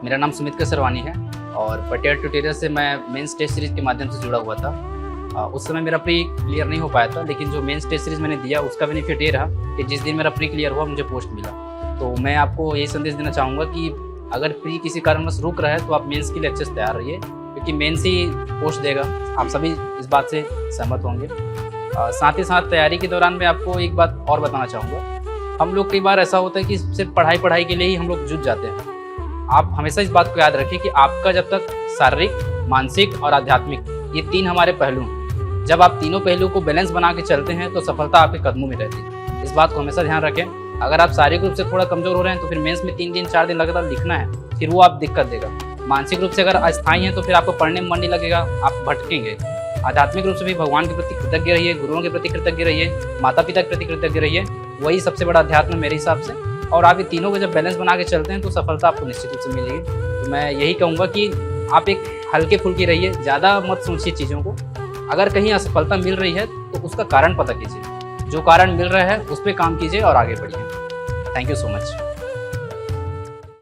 मेरा नाम सुमित कसरवानी है और पटियाला ट्यूटोरियल से मैं मेंस टेस्ट सीरीज़ के माध्यम से जुड़ा हुआ था। उस समय मेरा प्री क्लियर नहीं हो पाया था, लेकिन जो मेंस टेस्ट सीरीज़ मैंने दिया उसका बेनिफिट ये रहा कि जिस दिन मेरा प्री क्लियर हुआ मुझे पोस्ट मिला। तो मैं आपको यही संदेश देना चाहूँगा कि अगर प्री किसी कारणवश रुक रहा है तो आप मेंस के लिए अच्छे से तैयार रहिए, क्योंकि मेंस ही पोस्ट देगा। आप सभी इस बात से सहमत होंगे। साथ ही साथ तैयारी के दौरान मैं आपको एक बात और बताना चाहूँगा। हम लोग कई बार ऐसा होता है कि सिर्फ पढ़ाई के लिए ही हम लोग जुट जाते हैं। आप हमेशा इस बात को याद रखें कि आपका जब तक शारीरिक, मानसिक और आध्यात्मिक, ये 3 हमारे पहलू हैं। जब आप तीनों पहलू को बैलेंस बना के चलते हैं तो सफलता आपके कदमों में रहती है। इस बात को हमेशा ध्यान रखें। अगर आप शारीरिक रूप से थोड़ा कमजोर हो रहे हैं तो फिर मेंस में 3 दिन 4 दिन लगातार लिखना है, फिर वो आप दिक्कत देगा। मानसिक रूप से अगर अस्थायी हैं तो फिर आपको पढ़ने में मन नहीं लगेगा, आप भटकेंगे। आध्यात्मिक रूप से भी भगवान के प्रति कृतज्ञ रहिए, गुरुओं के प्रति कृतज्ञ रहिए, माता पिता के प्रति कृतज्ञ रहिए। वही सबसे बड़ा अध्यात्म है मेरे हिसाब से। और आप ये तीनों को जब बैलेंस बना के चलते हैं तो सफलता आपको निश्चित रूप से मिलेगी। तो मैं यही कहूँगा कि आप एक हल्के फुल्के रहिए, ज़्यादा मत सोचिए चीज़ों को। अगर कहीं असफलता मिल रही है तो उसका कारण पता कीजिए, जो कारण मिल रहा है उस पर काम कीजिए और आगे बढ़िए। Thank you so much.